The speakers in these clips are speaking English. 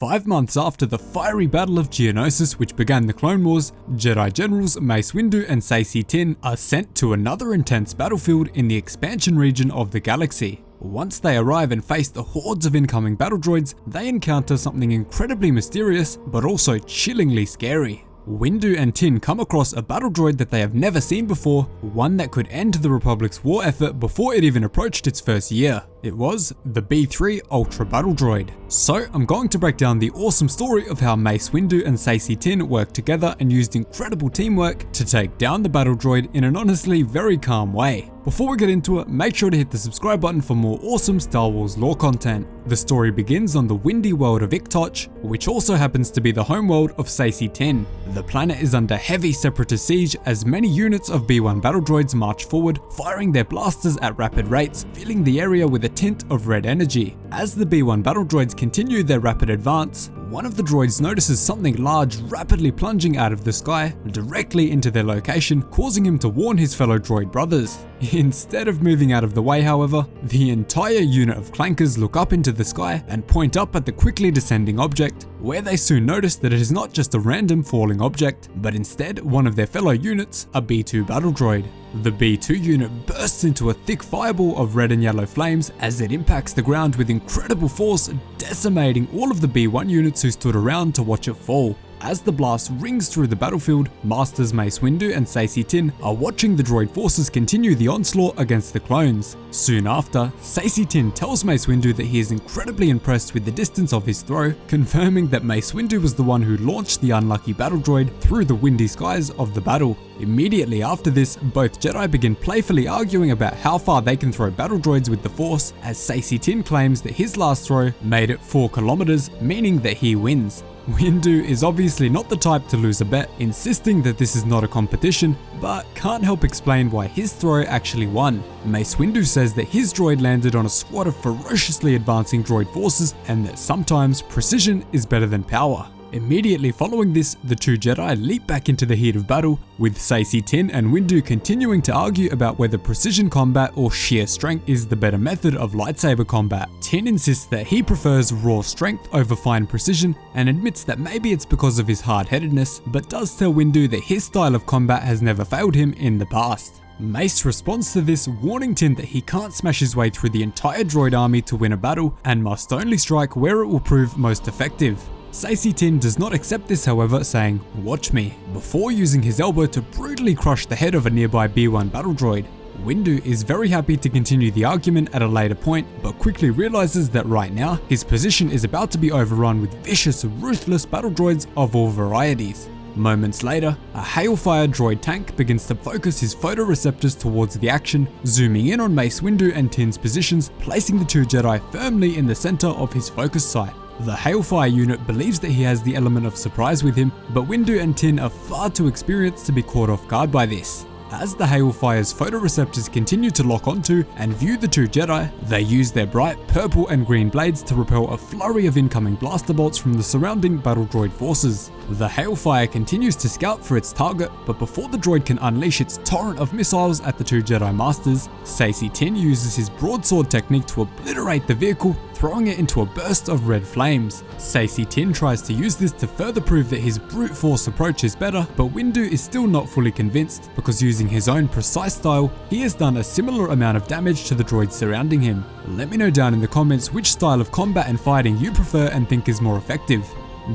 5 months after the fiery Battle of Geonosis, which began the Clone Wars, Jedi Generals Mace Windu and Saesee Tiin are sent to another intense battlefield in the expansion region of the galaxy. Once they arrive and face the hordes of incoming battle droids, they encounter something incredibly mysterious, but also chillingly scary. Windu and Tiin come across a battle droid that they have never seen before, one that could end the Republic's war effort before it even approached its first year. It was the B3 Ultra Battle Droid. So I'm going to break down the awesome story of how Mace Windu and Saesee Tiin worked together and used incredible teamwork to take down the battle droid in an honestly very calm way. Before we get into it, make sure to hit the subscribe button for more awesome Star Wars lore content. The story begins on the windy world of Iktoch, which also happens to be the home world of Saesee Tiin. The planet is under heavy separatist siege as many units of B1 battle droids march forward, firing their blasters at rapid rates, filling the area with a tint of red energy. As the B1 battle droids continue their rapid advance, one of the droids notices something large rapidly plunging out of the sky directly into their location, causing him to warn his fellow droid brothers. Instead of moving out of the way, however, the entire unit of clankers look up into the sky and point up at the quickly descending object, where they soon notice that it is not just a random falling object, but instead one of their fellow units, a B2 battle droid. The B2 unit bursts into a thick fireball of red and yellow flames as it impacts the ground with incredible force, decimating all of the B1 units who stood around to watch it fall. As the blast rings through the battlefield, Masters Mace Windu and Saesee Tiin are watching the droid forces continue the onslaught against the clones. Soon after, Saesee Tiin tells Mace Windu that he is incredibly impressed with the distance of his throw, confirming that Mace Windu was the one who launched the unlucky battle droid through the windy skies of the battle. Immediately after this, both Jedi begin playfully arguing about how far they can throw battle droids with the Force, as Saesee Tiin claims that his last throw made it 4 kilometers, meaning that he wins. Windu is obviously not the type to lose a bet, insisting that this is not a competition, but can't help explain why his throw actually won. Mace Windu says that his droid landed on a squad of ferociously advancing droid forces, and that sometimes precision is better than power. Immediately following this, the two Jedi leap back into the heat of battle, with Saesee Tiin and Windu continuing to argue about whether precision combat or sheer strength is the better method of lightsaber combat. Tiin insists that he prefers raw strength over fine precision, and admits that maybe it's because of his hard-headedness, but does tell Windu that his style of combat has never failed him in the past. Mace responds to this, warning Tiin that he can't smash his way through the entire droid army to win a battle, and must only strike where it will prove most effective. Saesee Tiin does not accept this, however, saying, "Watch me," before using his elbow to brutally crush the head of a nearby B1 battle droid. Windu is very happy to continue the argument at a later point, but quickly realizes that right now, his position is about to be overrun with vicious, ruthless battle droids of all varieties. Moments later, a Hailfire droid tank begins to focus his photoreceptors towards the action, zooming in on Mace Windu and Tiin's positions, placing the two Jedi firmly in the center of his focus site. The Hailfire unit believes that he has the element of surprise with him, but Windu and Tiin are far too experienced to be caught off guard by this. As the Hailfire's photoreceptors continue to lock onto and view the two Jedi, they use their bright purple and green blades to repel a flurry of incoming blaster bolts from the surrounding battle droid forces. The Hailfire continues to scout for its target, but before the droid can unleash its torrent of missiles at the two Jedi Masters, Saesee Tiin uses his broadsword technique to obliterate the vehicle, throwing it into a burst of red flames. Saesee Tiin tries to use this to further prove that his brute force approach is better, but Windu is still not fully convinced, because using his own precise style, he has done a similar amount of damage to the droids surrounding him. Let me know down in the comments which style of combat and fighting you prefer and think is more effective.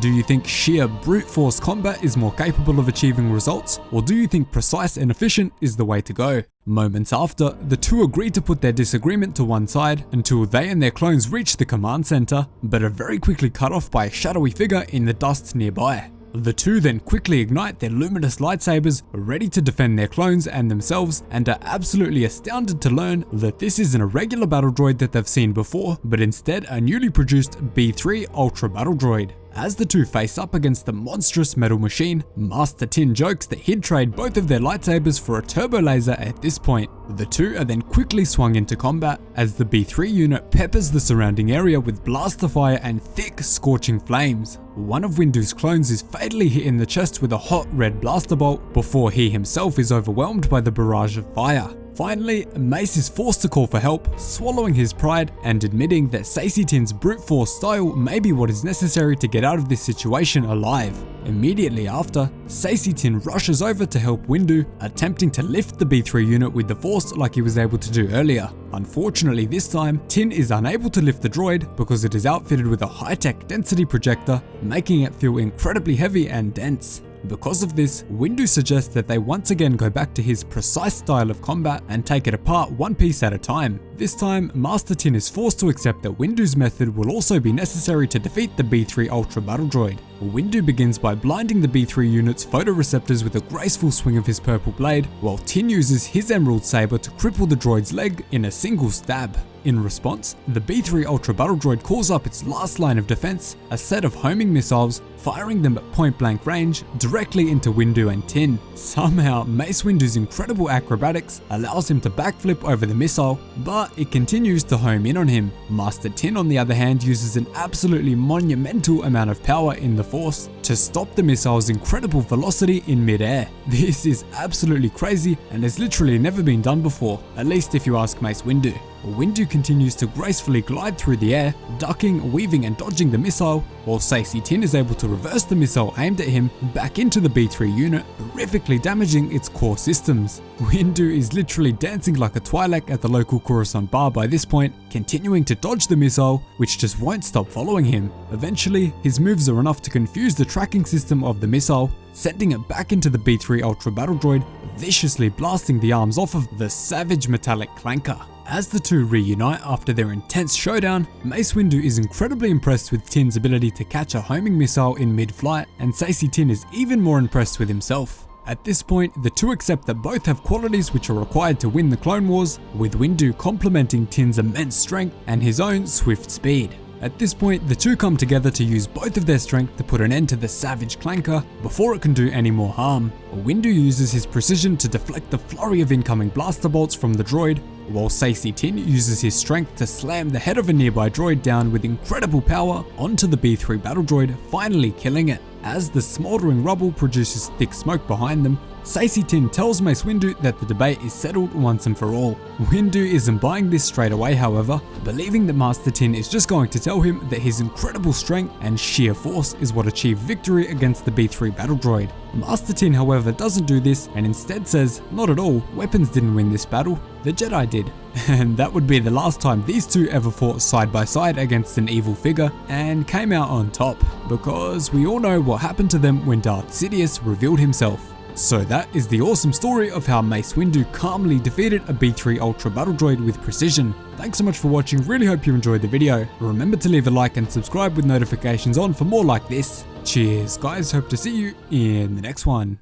Do you think sheer brute force combat is more capable of achieving results, or do you think precise and efficient is the way to go? Moments after, the two agree to put their disagreement to one side until they and their clones reach the command center, but are very quickly cut off by a shadowy figure in the dust nearby. The two then quickly ignite their luminous lightsabers, ready to defend their clones and themselves, and are absolutely astounded to learn that this isn't a regular battle droid that they've seen before, but instead a newly produced B3 Ultra battle droid. As the two face up against the monstrous metal machine, Master Tiin jokes that he'd trade both of their lightsabers for a turbo laser at this point. The two are then quickly swung into combat as the B3 unit peppers the surrounding area with blaster fire and thick, scorching flames. One of Windu's clones is fatally hit in the chest with a hot red blaster bolt before he himself is overwhelmed by the barrage of fire. Finally, Mace is forced to call for help, swallowing his pride and admitting that Saesee Tiin's brute force style may be what is necessary to get out of this situation alive. Immediately after, Saesee Tiin rushes over to help Windu, attempting to lift the B3 unit with the force like he was able to do earlier. Unfortunately this time, Tiin is unable to lift the droid because it is outfitted with a high-tech density projector, making it feel incredibly heavy and dense. Because of this, Windu suggests that they once again go back to his precise style of combat and take it apart one piece at a time. This time, Master Tiin is forced to accept that Windu's method will also be necessary to defeat the B3 Ultra Battle Droid. Windu begins by blinding the B3 unit's photoreceptors with a graceful swing of his purple blade, while Tiin uses his emerald saber to cripple the droid's leg in a single stab. In response, the B3 Ultra Battle Droid calls up its last line of defense, a set of homing missiles, firing them at point blank range directly into Windu and Tiin. Somehow, Mace Windu's incredible acrobatics allows him to backflip over the missile, but it continues to home in on him. Master Tiin, on the other hand, uses an absolutely monumental amount of power in the Force to stop the missile's incredible velocity in mid-air. This is absolutely crazy and has literally never been done before, at least if you ask Mace Windu. Windu continues to gracefully glide through the air, ducking, weaving and dodging the missile, while Saesee Tiin is able to reverse the missile aimed at him back into the B3 unit, horrifically damaging its core systems. Windu is literally dancing like a Twi'lek at the local Coruscant bar by this point, continuing to dodge the missile, which just won't stop following him. Eventually, his moves are enough to confuse the tracking system of the missile, sending it back into the B3 Ultra Battle Droid, viciously blasting the arms off of the savage metallic clanker. As the two reunite after their intense showdown, Mace Windu is incredibly impressed with Tiin's ability to catch a homing missile in mid-flight, and Saesee Tiin is even more impressed with himself. At this point, the two accept that both have qualities which are required to win the Clone Wars, with Windu complementing Tiin's immense strength and his own swift speed. At this point, the two come together to use both of their strength to put an end to the savage clanker before it can do any more harm. Windu uses his precision to deflect the flurry of incoming blaster bolts from the droid, while Saesee Tiin uses his strength to slam the head of a nearby droid down with incredible power onto the B3 battle droid, finally killing it. As the smoldering rubble produces thick smoke behind them, Saesee Tiin tells Mace Windu that the debate is settled once and for all. Windu isn't buying this straight away, however, believing that Master Tiin is just going to tell him that his incredible strength and sheer force is what achieved victory against the B3 battle droid. Master Tiin, however, doesn't do this and instead says, not at all, weapons didn't win this battle, the Jedi did. And that would be the last time these two ever fought side by side against an evil figure and came out on top, because we all know what happened to them when Darth Sidious revealed himself. So that is the awesome story of how Mace Windu calmly defeated a B3 Ultra Battle Droid with precision. Thanks so much for watching, really hope you enjoyed the video. Remember to leave a like and subscribe with notifications on for more like this. Cheers guys, hope to see you in the next one.